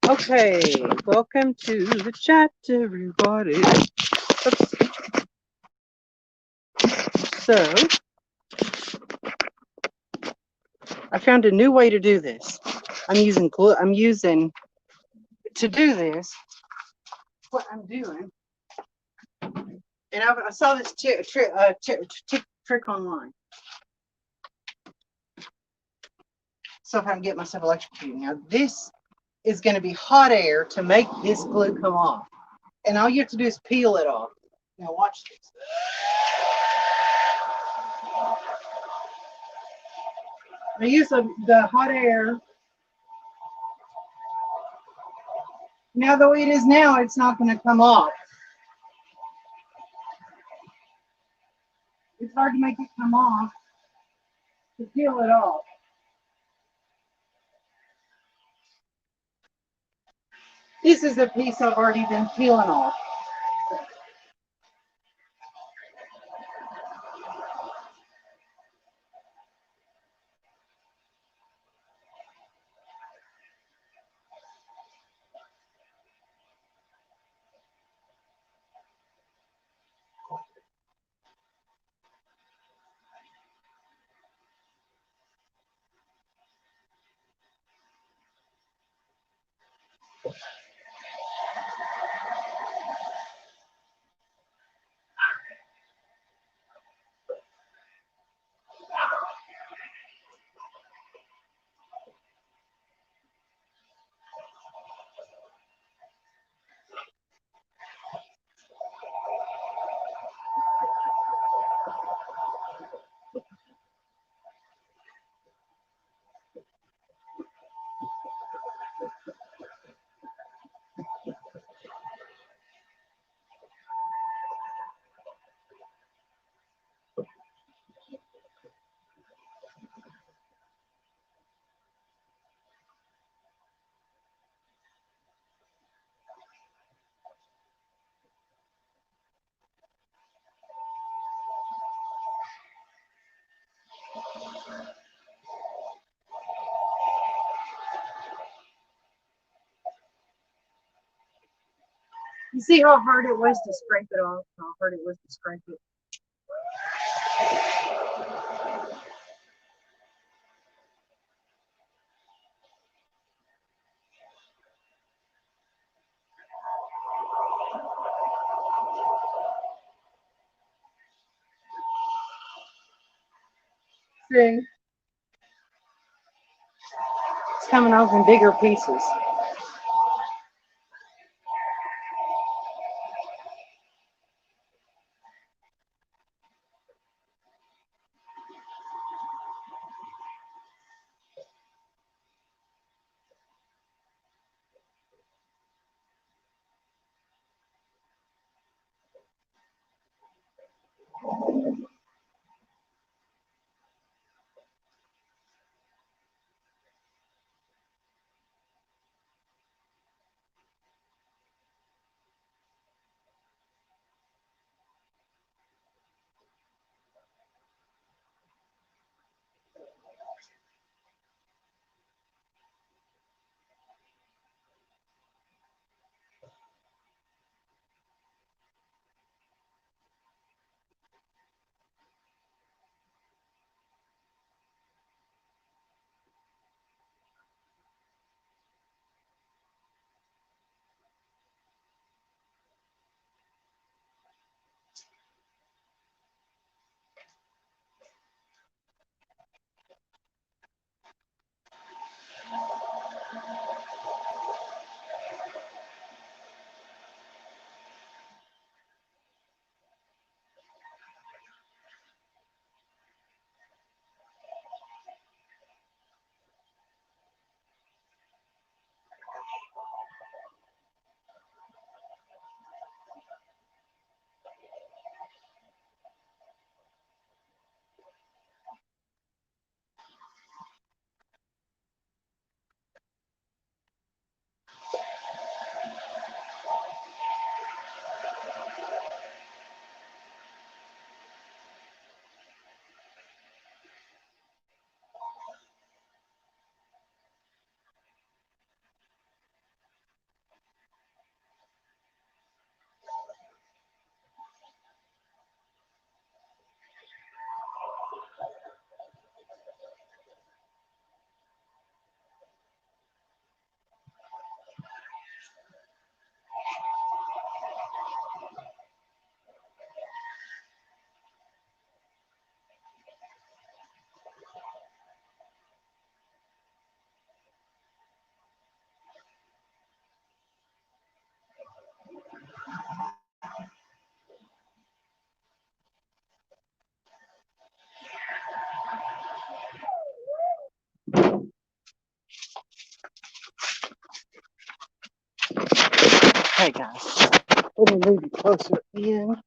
Okay, welcome to the chat, everybody. Oops. So, I found a new way to do this. I'm using glue. I'm using to do this. What I'm doing, and I saw this trick online. So if I can get myself electrocuted. Now this is going to be hot air to make this glue come off, and all you have to do is peel it off. Now watch this. I use the hot air. Now, the way it is now, it's not going to come off. It's hard to make it come off to peel it off. This is a piece I've already been peeling off. You see how hard it was to scrape it off? How hard it was to scrape it. See? It's coming off in bigger pieces. Okay, guys. Let me move you closer in.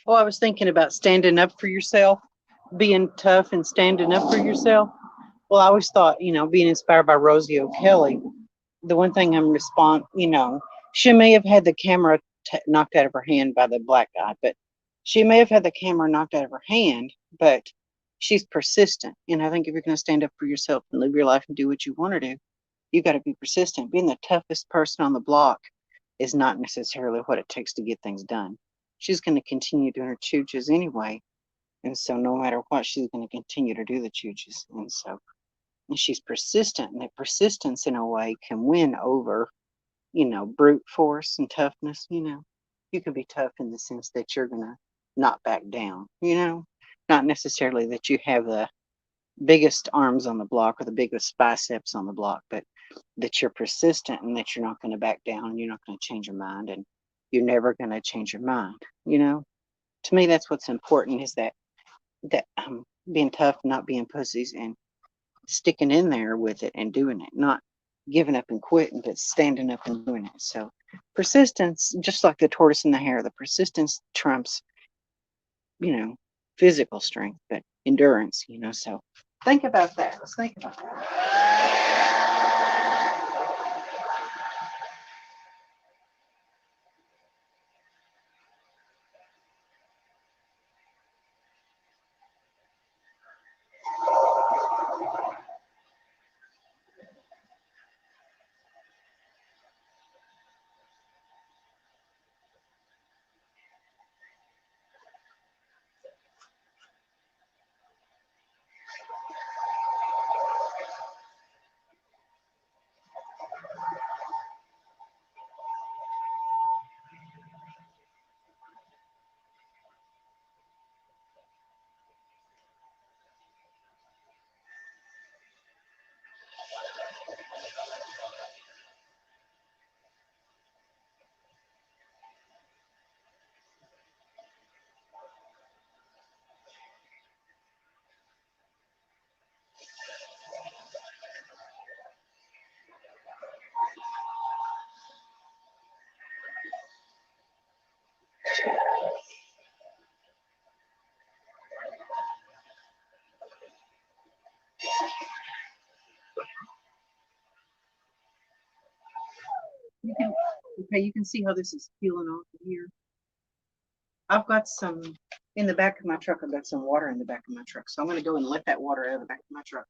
Oh, I was thinking about standing up for yourself, being tough and standing up for yourself. Well, I always thought, being inspired by Rosie O'Kelly, the one thing she may have had the camera knocked out of her hand by the black guy, but she may have had the camera knocked out of her hand, but she's persistent. And I think if you're going to stand up for yourself and live your life and do what you want to do, you got to be persistent. Being the toughest person on the block is not necessarily what it takes to get things done. She's going to continue doing her chooches anyway. And so no matter what, she's going to continue to do the chooches. And she's persistent, and that persistence in a way can win over, brute force and toughness. You can be tough in the sense that you're going to not back down, not necessarily that you have the biggest arms on the block or the biggest biceps on the block, but that you're persistent and that you're not going to back down and you're not going to change your mind and you're never going to change your mind. To me, that's what's important, is that being tough, not being pussies, and sticking in there with it and doing it, not giving up and quitting, but standing up and doing it. So persistence, just like the tortoise and the hare, the persistence trumps, physical strength, but endurance, so think about that. Let's think about that. You can see how this is peeling off of here. I've got some in the back of my truck. I've got some water in the back of my truck. So I'm going to go and let that water out of the back of my truck.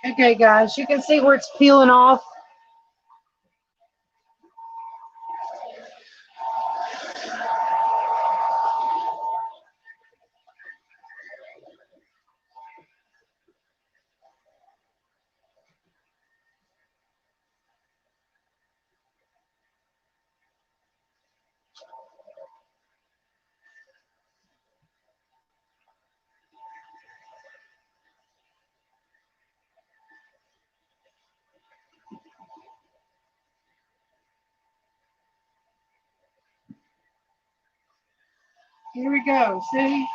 Okay, guys, you can see where it's peeling off. Here we go. See?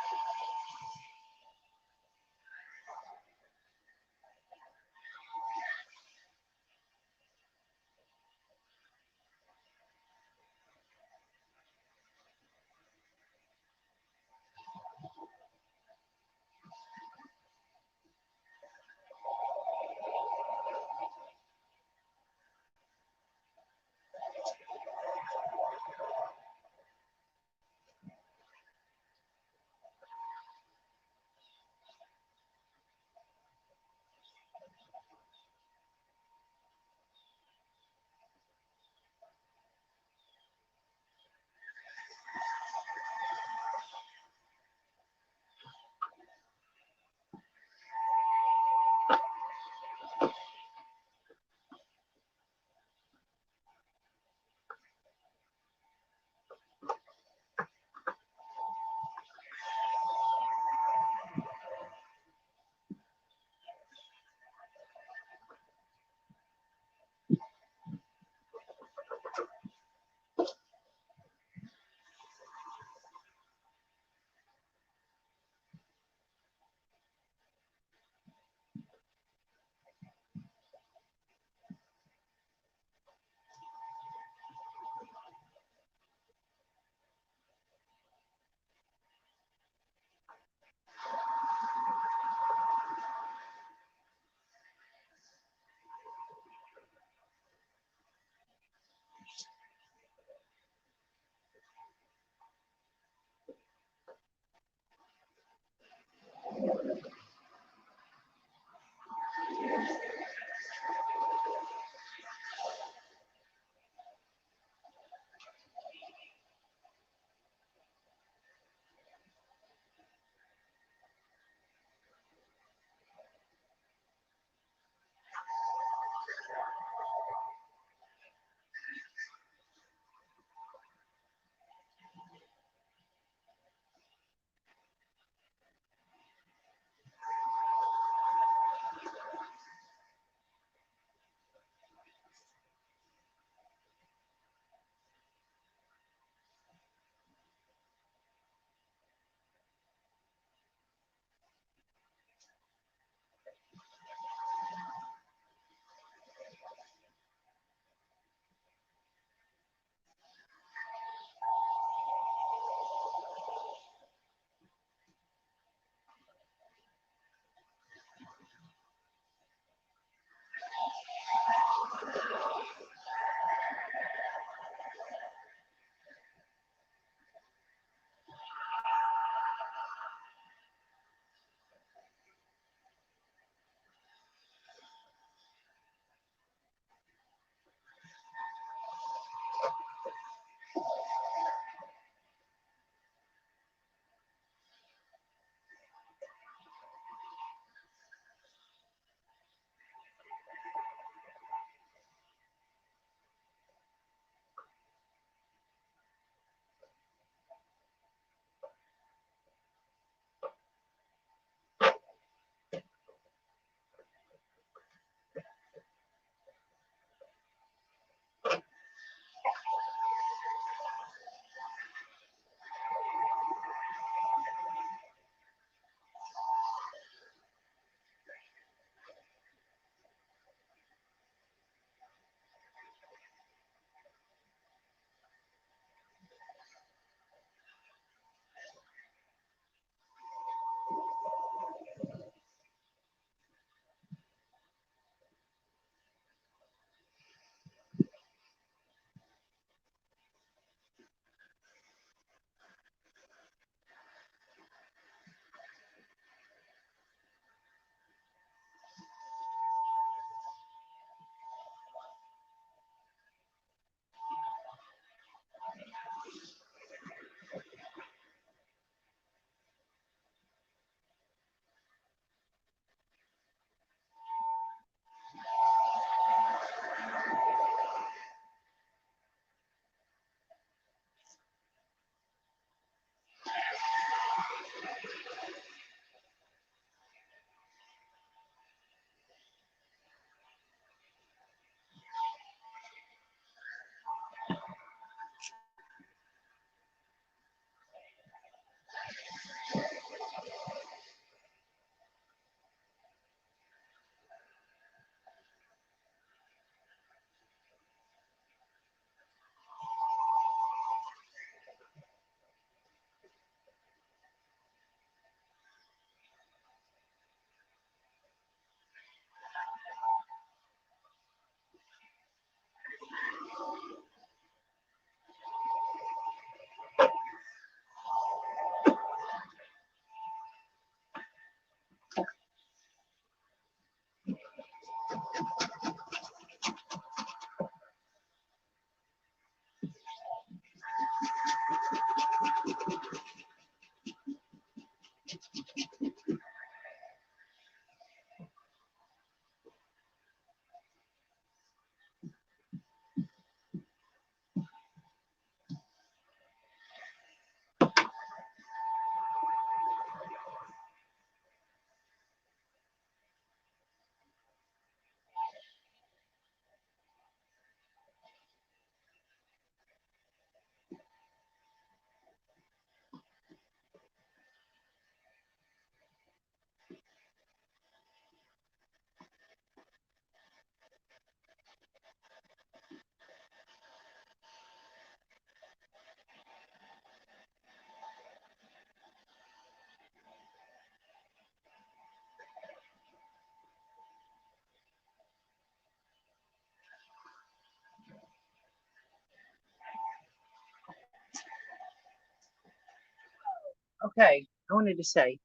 Okay, I wanted to say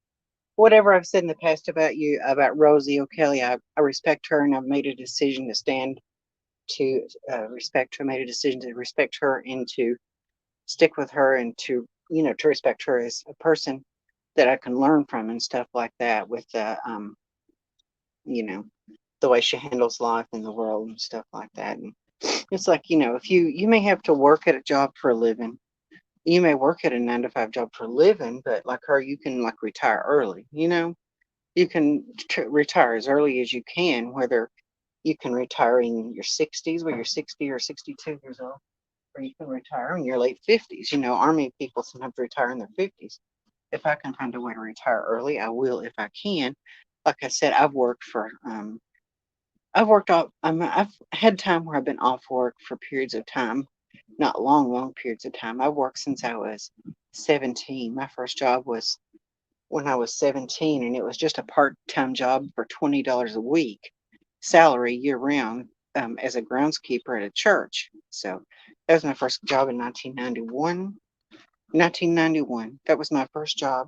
whatever I've said in the past about you, about Rosie O'Kelly, I respect her, and I've made a decision to stand to respect her. Made a decision to respect her and to stick with her, and to to respect her as a person that I can learn from and stuff like that. With you know the way she handles life in the world and stuff like that. And it's like, if you may have to work at a job for a living. You may work at a 9 to 5 job for a living, but like her, you can like retire early. You can retire as early as you can, whether you can retire in your 60s, where you're 60 or 62 years old, or you can retire in your late 50s. Army people sometimes retire in their 50s. If I can find a way to retire early, I will if I can. Like I said, I've worked off. I've had time where I've been off work for periods of time, not long, long periods of time. I've worked since I was 17. My first job was when I was 17, and it was just a part-time job for $20 a week, salary year round, as a groundskeeper at a church. So that was my first job in 1991. 1991. That was my first job.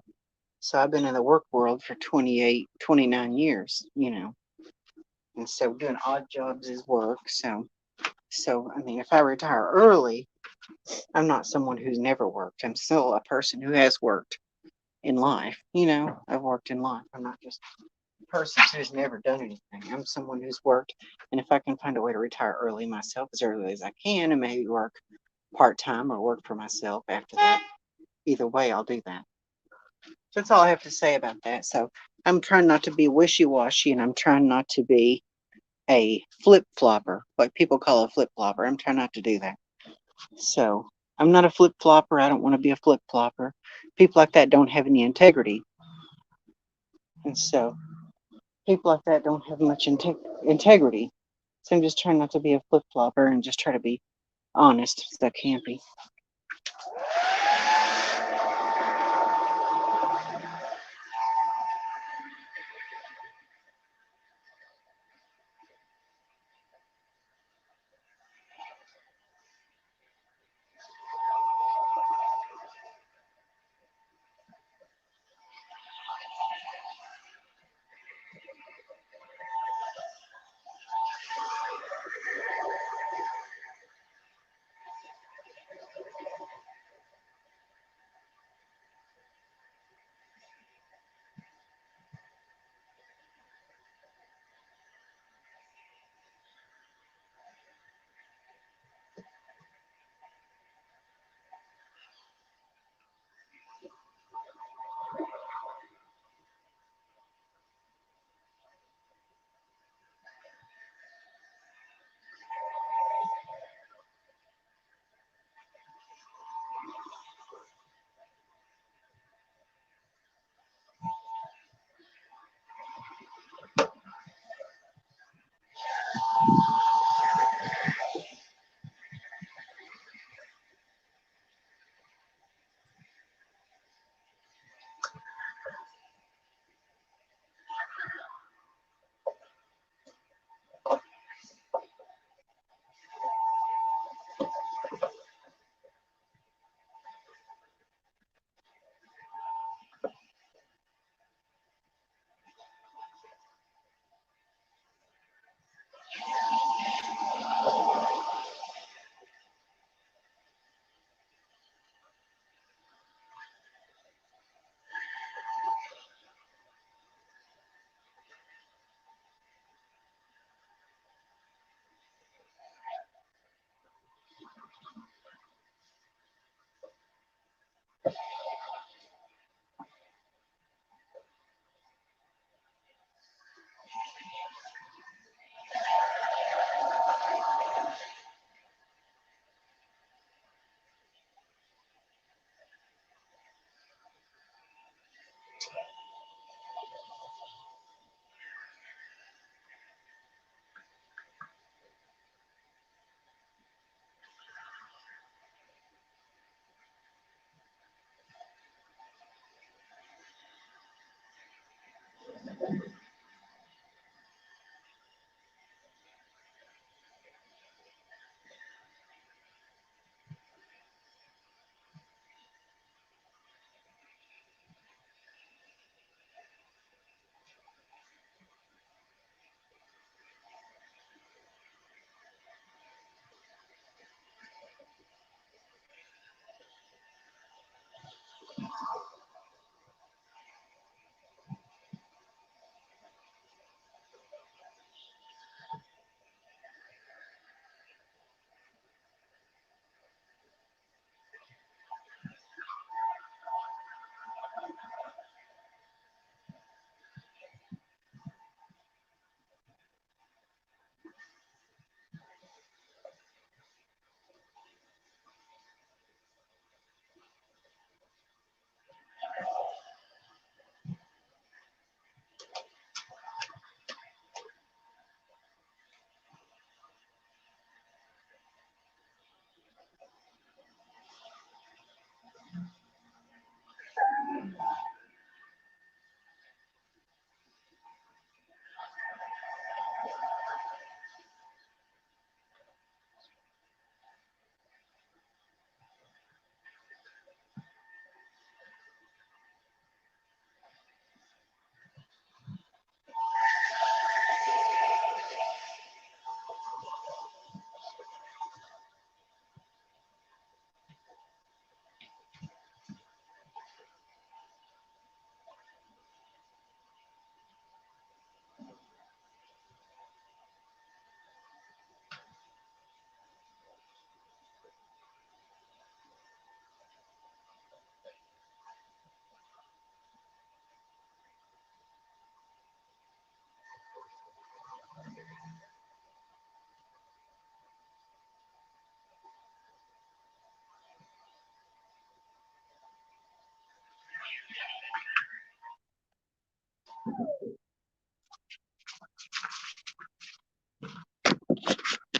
So I've been in the work world for 28, 29 years. And so doing odd jobs is work. So I mean, if I retire early, I'm not someone who's never worked. I'm still a person who has worked in life. I've worked in life. I'm not just a person who's never done anything. I'm someone who's worked. And if I can find a way to retire early myself, as early as I can, and maybe work part time or work for myself after that, either way, I'll do that. So that's all I have to say about that. So I'm trying not to be wishy washy, and I'm trying not to be a flip flopper, like people call a flip flopper. I'm trying not to do that. So I'm not a flip flopper. I don't want to be a flip flopper. People like that don't have any integrity. And so people like that don't have much integrity. So I'm just trying not to be a flip flopper and just try to be honest as I can be.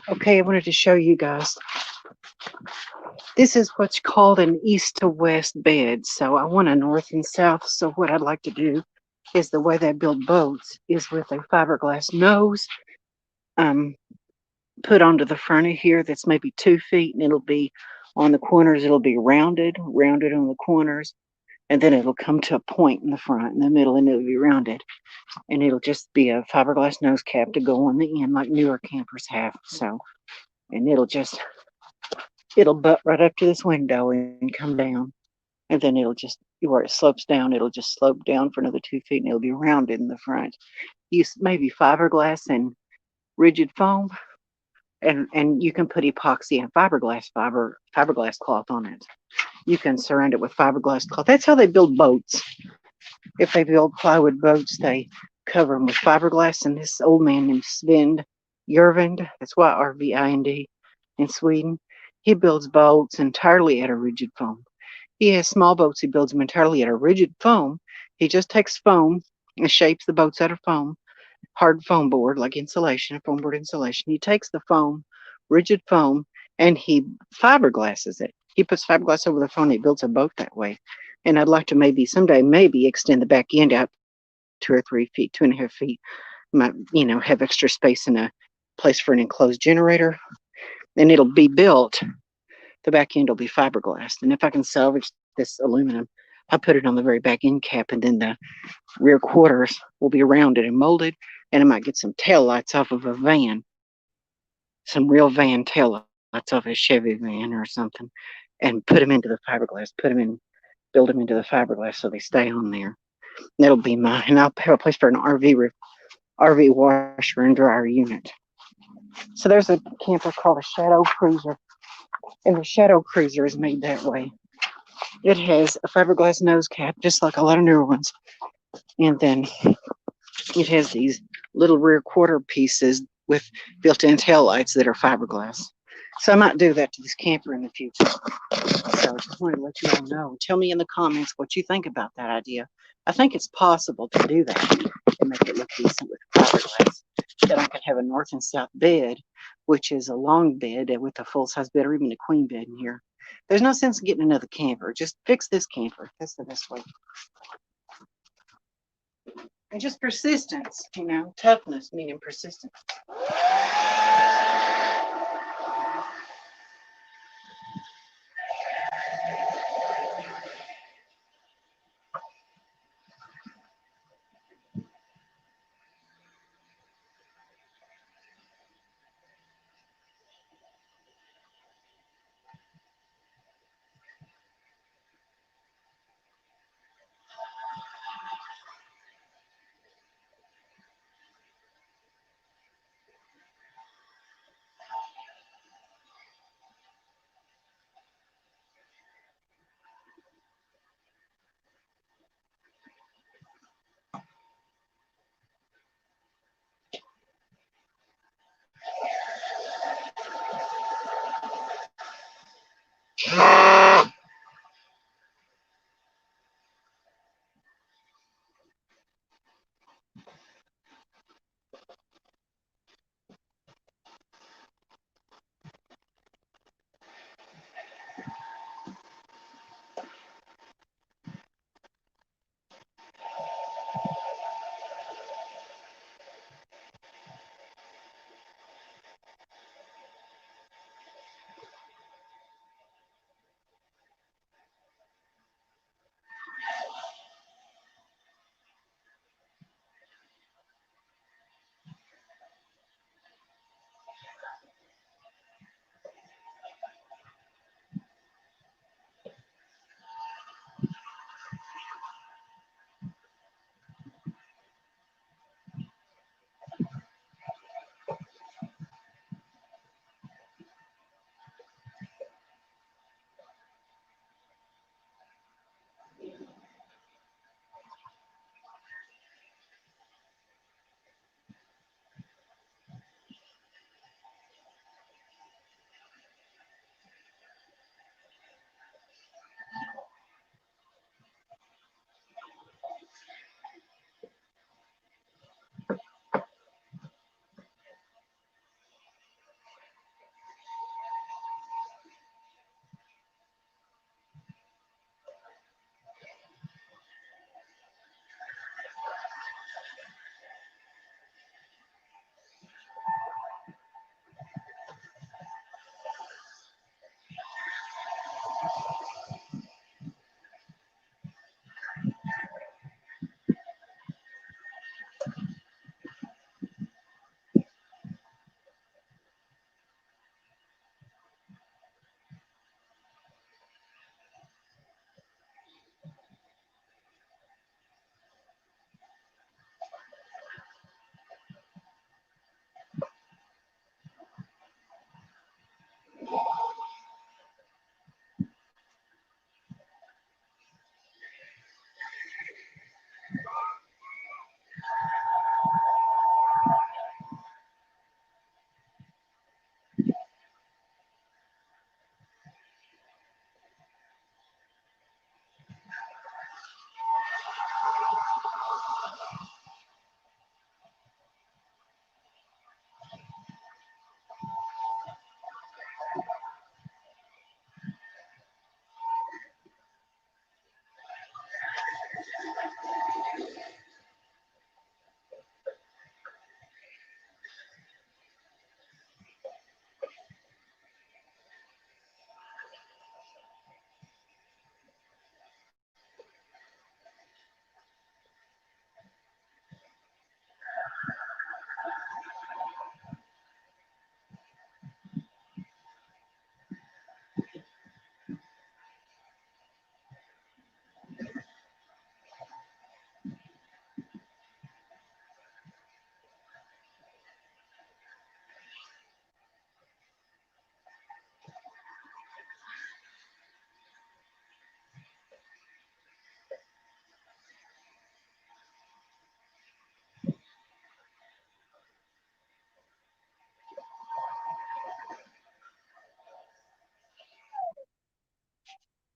Okay, I wanted to show you guys. This is what's called an east to west bed. So I want a north and south. So what I'd like to do is the way they build boats is with a fiberglass nose um, put onto the front of here that's maybe 2 feet, and it'll be on the corners, it'll be rounded on the corners, and then it'll come to a point in the front, in the middle, and it'll be rounded. And it'll just be a fiberglass nose cap to go on the end like newer campers have. So, and it'll butt right up to this window and come down. And then it'll just, where it slopes down, it'll just slope down for another 2 feet and it'll be rounded in the front. Use maybe fiberglass and rigid foam, and you can put epoxy and fiberglass cloth on it. You can surround it with fiberglass cloth. That's how they build boats. If they build plywood boats, they cover them with fiberglass. And this old man named Sven Järvind, that's Järvind in Sweden, he builds boats entirely out of rigid foam. He has small boats, he builds them entirely out of rigid foam. He just takes foam and shapes the boats out of foam, hard foam board, like insulation, foam board insulation. He takes the foam, rigid foam, and he fiberglasses it. He puts fiberglass over the foam, he builds a boat that way. And I'd like to maybe extend the back end out 2 or 3 feet, 2.5 feet. Might, have extra space in a place for an enclosed generator. And it'll be built, the back end will be fiberglass. And if I can salvage this aluminum, I put it on the very back end cap, and then the rear quarters will be rounded and molded. And I might get some tail lights off of a van, some real van tail lights off a Chevy van or something, and put them into the fiberglass, build them into the fiberglass so they stay on there. That'll be mine. And I'll have a place for an RV washer and dryer unit. So there's a camper called a Shadow Cruiser, and the Shadow Cruiser is made that way. It has a fiberglass nose cap, just like a lot of newer ones, and then it has these little rear quarter pieces with built-in tail lights that are fiberglass. So I might do that to this camper in the future. So I just wanted to let you all know. Tell me in the comments what you think about that idea. I think it's possible to do that and make it look decent with fiberglass. Then I could have a north and south bed, which is a long bed with a full-size bed or even a queen bed in here. There's no sense in getting another camper. Just fix this camper. That's the best way. And just persistence, toughness, meaning persistence.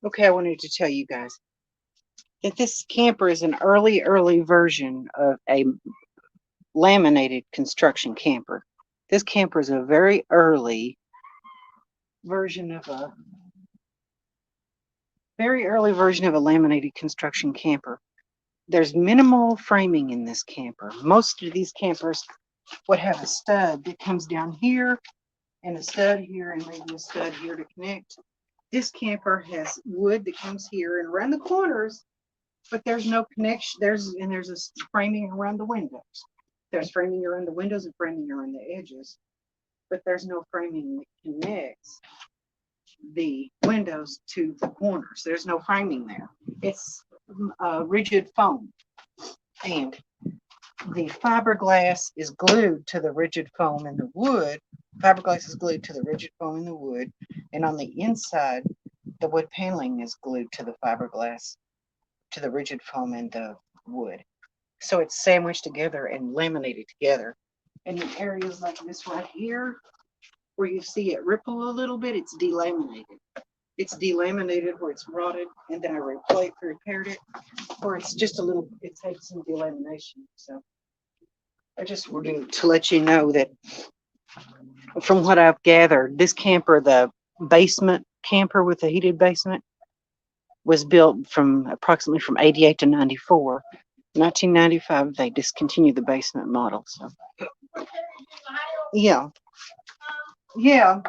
Okay, I wanted to tell you guys that this camper is an early version of a laminated construction camper. This camper is a very early version of a laminated construction camper. There's minimal framing in this camper. Most of these campers would have a stud that comes down here and a stud here and maybe a stud here to connect. This camper has wood that comes here and around the corners, but there's no connection. There's a framing around the windows. There's framing around the windows and framing around the edges, but there's no framing that connects the windows to the corners. There's no framing there. It's rigid foam, and the fiberglass is glued to the rigid foam in the wood. Fiberglass is glued to the rigid foam in the wood, and on the inside, the wood paneling is glued to the fiberglass, to the rigid foam in the wood. So it's sandwiched together and laminated together. And in areas like this right here, where you see it ripple a little bit, it's delaminated. It's delaminated where it's rotted, and then I repaired it, or it's just a little, it takes some delamination. So I just wanted to let you know that from what I've gathered, this camper, the basement camper with the heated basement, was built from approximately from 88 to 94. 1995, they discontinued the basement model. So, yeah. Yeah.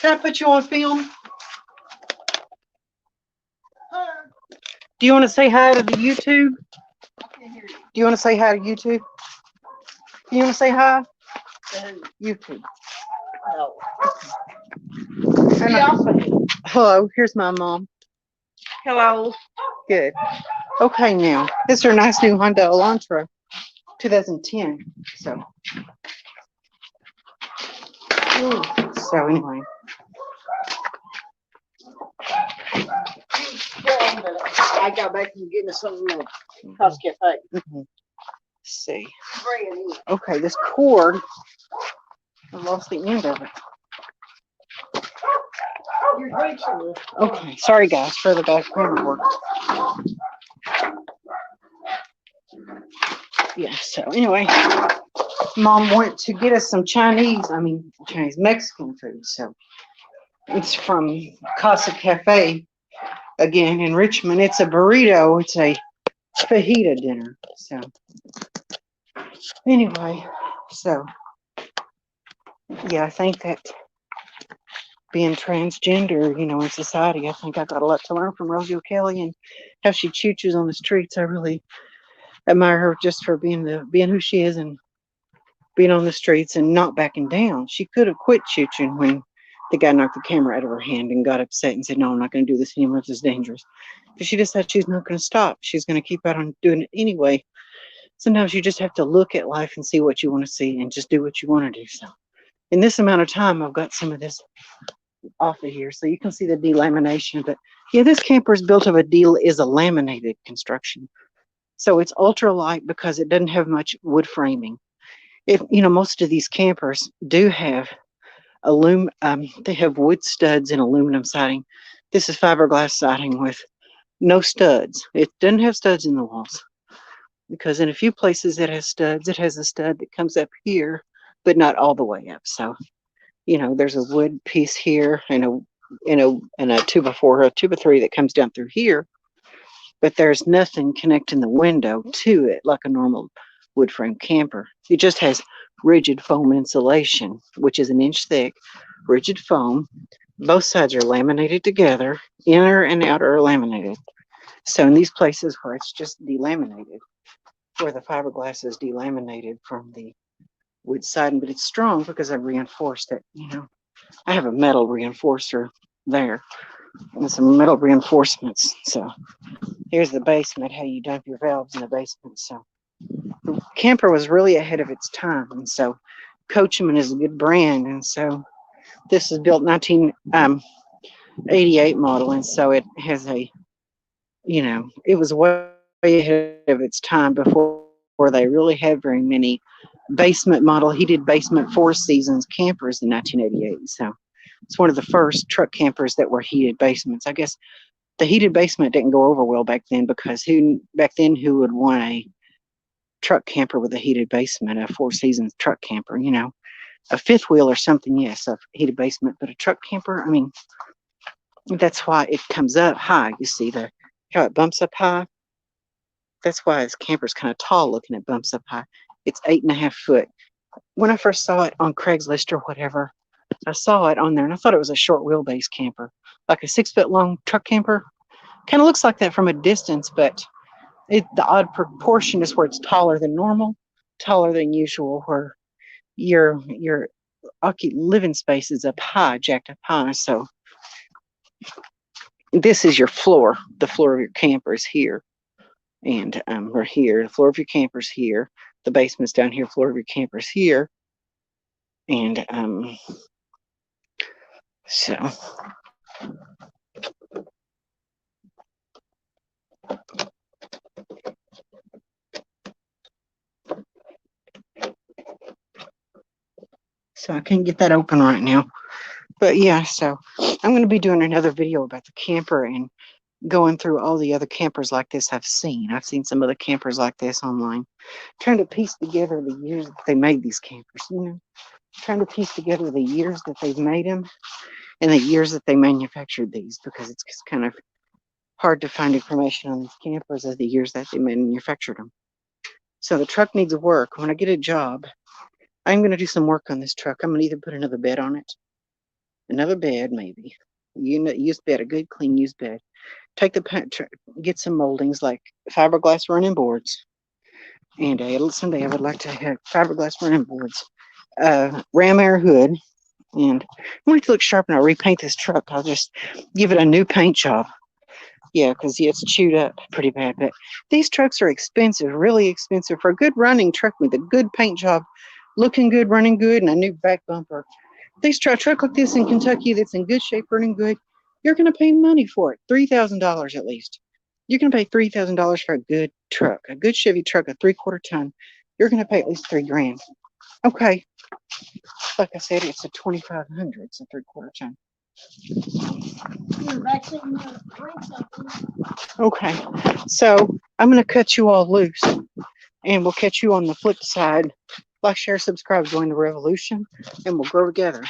Can I put you on film? Do you want to say hi to the YouTube? Do you want to say hi to YouTube? Do you want to say hi? YouTube. No. Hello, here's my mom. Hello. Good. Okay, now, this is her nice new Honda Elantra, 2010. So anyway. I got back from getting something from House Cafe. Let's see. Okay, this cord, I lost the end of it. Okay, sorry guys for the background work. Yeah, so anyway, Mom went to get us some Mexican food. So it's from Casa Cafe again in Richmond. It's a burrito. It's a fajita dinner. So anyway, so yeah, I think that being transgender, in society, I think I got a lot to learn from Rosie O'Kelly and how she choo-choos on the streets. I really admire her just for being who she is and being on the streets and not backing down. She could have quit choo-chooing when the guy knocked the camera out of her hand and got upset and said, "No, I'm not going to do this anymore. This is dangerous." But she decided she's not going to stop. She's going to keep out on doing it anyway. Sometimes you just have to look at life and see what you want to see and just do what you want to do. So in this amount of time, I've got some of this off of here so you can see the delamination. But yeah, this camper is built of is a laminated construction. So it's ultralight because it doesn't have much wood framing. Most of these campers do have they have wood studs and aluminum siding. This is fiberglass siding with no studs. It doesn't have studs in the walls because in a few places it has studs. It has a stud that comes up here, but not all the way up. So, there's a wood piece here and a 2x4 or a 2x3 that comes down through here, but there's nothing connecting the window to it like a normal wood frame camper. It just has rigid foam insulation, which is an inch thick, rigid foam. Both sides are laminated together, inner and outer are laminated. So in these places where it's just delaminated, where the fiberglass is delaminated from the wood siding, but it's strong because I've reinforced it. I have a metal reinforcer there and some metal reinforcements. So here's the basement, how you dump your valves in the basement. So the camper was really ahead of its time, and so Coachman is a good brand, and so this is built 1988 model, and so it has it was way way ahead of its time before they really had very many basement model heated basement Four Seasons campers in 1988. So it's one of the first truck campers that were heated basements. I guess the heated basement didn't go over well back then because who would want a truck camper with a heated basement, a Four Seasons truck camper, a fifth wheel or something, yes, a heated basement, but a truck camper, I mean, that's why it comes up high. You see how it bumps up high? That's why this camper's kind of tall looking. It bumps up high. It's 8.5 foot. When I first saw it on Craigslist or whatever, I saw it on there and I thought it was a short wheelbase camper, like a 6 foot long truck camper. Kind of looks like that from a distance, but the odd proportion is where it's taller than normal, taller than usual, where your living space is up high, jacked up high. So this is your floor. The floor of your camper is here. And we're here. The floor of your camper's here. The basement's down here. Floor of your camper's here. And so I can't get that open right now. But yeah, so I'm going to be doing another video about the camper and going through all the other campers like this I've seen. I've seen some other campers like this online, trying to piece together the years that they made these campers, trying to piece together the years that they've made them and the years that they manufactured these, because it's kind of hard to find information on these campers as the years that they manufactured them. So the truck needs work. When I get a job, I'm going to do some work on this truck. I'm going to either put another bed on it, another bed maybe, used bed, a good clean used bed. Take get some moldings like fiberglass running boards, and someday I would like to have fiberglass running boards, ram air hood, and I want it to look sharp. And I'll repaint this truck. I'll just give it a new paint job. Yeah, because it's chewed up pretty bad. But these trucks are expensive, really expensive for a good running truck with a good paint job, looking good, running good, and a new back bumper. These truck like this in Kentucky that's in good shape, running good, you're going to pay money for it, $3,000 at least. You're going to pay $3,000 for a good truck, a good Chevy truck, a 3/4 ton. You're going to pay at least $3,000. Okay, like I said, it's a 2,500. It's a 3/4 ton. Okay, so I'm going to cut you all loose, and we'll catch you on the flip side. Like, share, subscribe, join the revolution, and we'll grow together.